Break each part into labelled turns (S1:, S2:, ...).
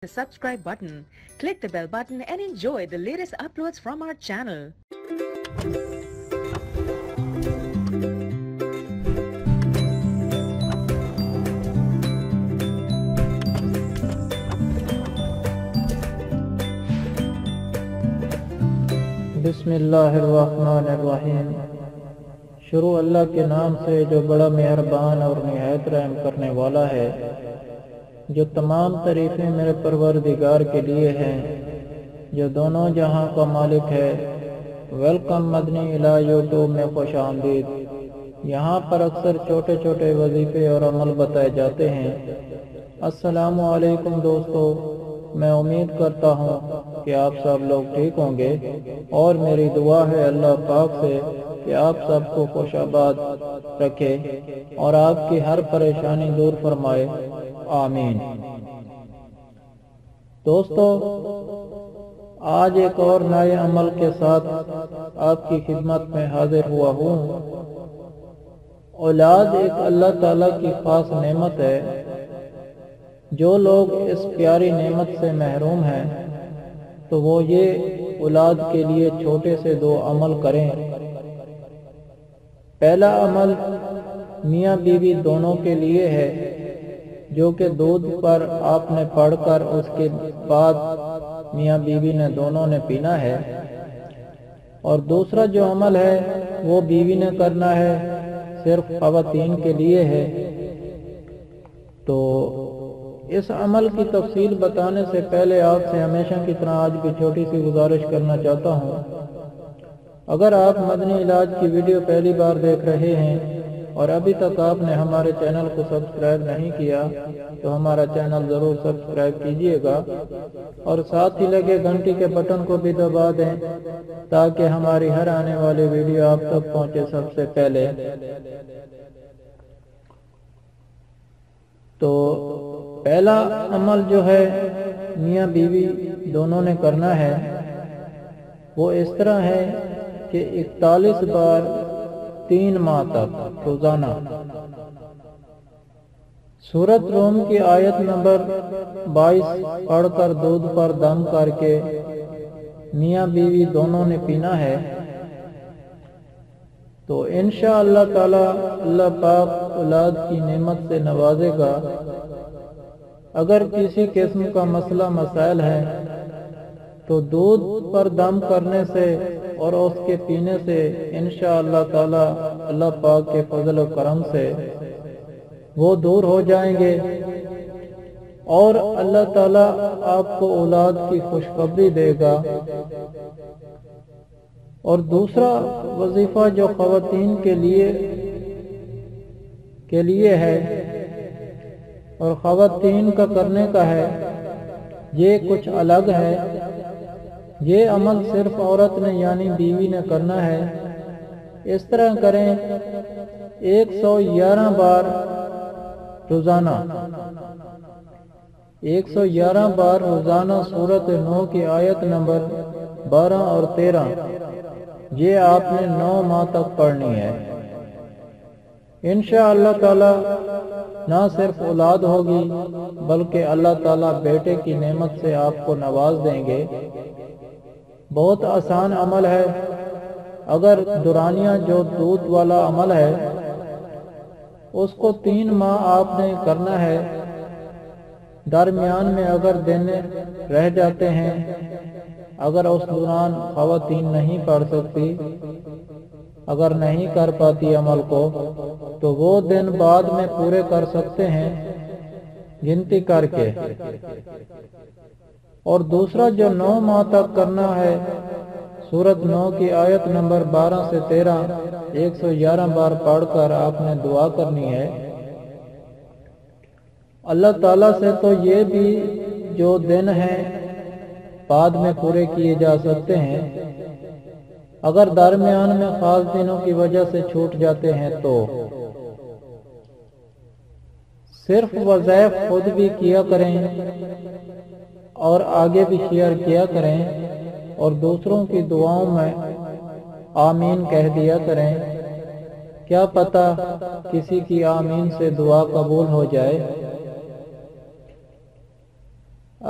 S1: the subscribe button, click the bell button and enjoy the latest uploads from our channel.
S2: بسم اللہ الرحمن الرحیم۔ شروع اللہ کے نام سے جو بڑا مہربان اور نہایت رحم کرنے والا ہے، جو تمام تعریفیں میرے پروردگار کے لیے ہیں، جو دونوں جہاں کا مالک ہے۔ ویلکم مدنی الہ یوٹیوب میں خوش آمدید۔ یہاں پر اکثر چھوٹے چھوٹے وظیفے اور عمل بتائے جاتے ہیں۔ السلام علیکم دوستو، میں امید کرتا ہوں کہ آپ سب لوگ ٹھیک ہوں گے، اور میری دعا ہے اللہ پاک سے کہ آپ سب کو خوش آباد رکھے اور آپ کی ہر پریشانی دور فرمائے، آمین۔ دوستو، آج ایک اور نئے عمل کے ساتھ آپ کی خدمت میں حاضر ہوا ہوں۔ اولاد ایک اللہ تعالیٰ کی خاص نعمت ہے۔ جو لوگ اس پیاری نعمت سے محروم ہیں تو وہ یہ اولاد کے لیے چھوٹے سے دو عمل کریں۔ پہلا عمل میاں بیوی دونوں کے لیے ہے، جو کہ دودھ پر آپ نے پڑھ کر اس کے بعد میاں بیوی نے دونوں نے پینا ہے، اور دوسرا جو عمل ہے وہ بیوی نے کرنا ہے، صرف خواتین کے لیے ہے۔ تو اس عمل کی تفصیل بتانے سے پہلے آپ سے ہمیشہ کی طرح آج بھی چھوٹی سی گزارش کرنا چاہتا ہوں۔ اگر آپ مدنی علاج کی ویڈیو پہلی بار دیکھ رہے ہیں اور ابھی تک آپ نے ہمارے چینل کو سبسکرائب نہیں کیا تو ہمارا چینل ضرور سبسکرائب کیجئے گا، اور ساتھ ہی لگے گھنٹی کے بٹن کو بھی دبا دیں تاکہ ہماری ہر آنے والی ویڈیو آپ تک پہنچے سب سے پہلے۔ تو پہلا عمل جو ہے میاں بیوی دونوں نے کرنا ہے، وہ اس طرح ہے کہ 41 بار 3 ماہ تک روزانہ سورۃ روم کی آیت نمبر 22 پڑھ کر دودھ پر دم کر کے میاں بیوی دونوں نے پینا ہے۔ تو انشاءاللہ تعالی اللہ پاک اولاد کی نعمت سے نوازے گا۔ اگر کسی قسم کا مسئلہ مسائل ہے تو دودھ پر دم کرنے سے اور اس کے پینے سے انشاءاللہ تعالی اللہ پاک کے فضل و کرم سے وہ دور ہو جائیں گے، اور اللہ تعالی آپ کو اولاد کی خوشخبری دے گا۔ اور دوسرا وظیفہ جو خواتین کے لیے ہے اور خواتین کا کرنے کا ہے، یہ کچھ الگ ہے۔ یہ عمل صرف عورت نے یعنی بیوی نے کرنا ہے۔ اس طرح کریں 111 بار روزانہ، 111 بار روزانہ سورۃ نو کی آیت نمبر 12 اور 13 یہ آپ نے 9 ماہ تک پڑھنی ہے۔ انشاءاللہ تعالی نہ صرف اولاد ہوگی بلکہ اللہ تعالیٰ بیٹے کی نعمت سے آپ کو نواز دیں گے۔ بہت آسان عمل ہے۔ اگر دورانیہ جو دودھ والا عمل ہے اس کو 3 ماہ آپ نے کرنا ہے۔ درمیان میں اگر دن رہ جاتے ہیں، اگر اس دوران خواتین نہیں پڑھ سکتی، اگر نہیں کر پاتی عمل کو، تو وہ دن بعد میں پورے کر سکتے ہیں گنتی کر کے۔ اور دوسرا جو 9 ماہ تک کرنا ہے، سورۃ نو کی آیت نمبر 12 سے 13 111 بار پڑھ کر آپ نے دعا کرنی ہے۔ اللہ تعالیٰ سے تو یہ بھی جو دن ہیں بعد میں پورے کیے جا سکتے ہیں، اگر درمیان میں خاص دنوں کی وجہ سے چھوٹ جاتے ہیں تو صرف وظائف خود بھی کیا کریں اور آگے بھی شیئر کیا کریں، اور دوسروں کی دعاؤں میں آمین کہہ دیا کریں۔ کیا پتہ کسی کی آمین سے دعا قبول ہو جائے۔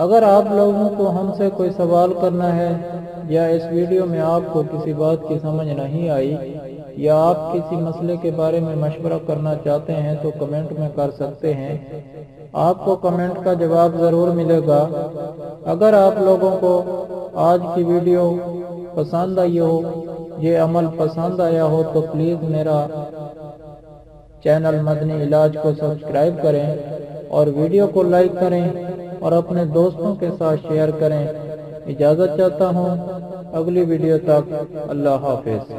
S2: اگر آپ لوگوں کو ہم سے کوئی سوال کرنا ہے یا اس ویڈیو میں آپ کو کسی بات کی سمجھ نہیں آئی یا آپ کسی مسئلے کے بارے میں مشورہ کرنا چاہتے ہیں تو کمنٹ میں کر سکتے ہیں، آپ کو کمنٹ کا جواب ضرور ملے گا۔ اگر آپ لوگوں کو آج کی ویڈیو پسند آئی ہو، یہ عمل پسند آیا ہو تو پلیز میرا چینل مدنی علاج کو سبسکرائب کریں اور ویڈیو کو لائک کریں اور اپنے دوستوں کے ساتھ شیئر کریں۔ اجازت چاہتا ہوں، اگلی ویڈیو تک اللہ حافظ۔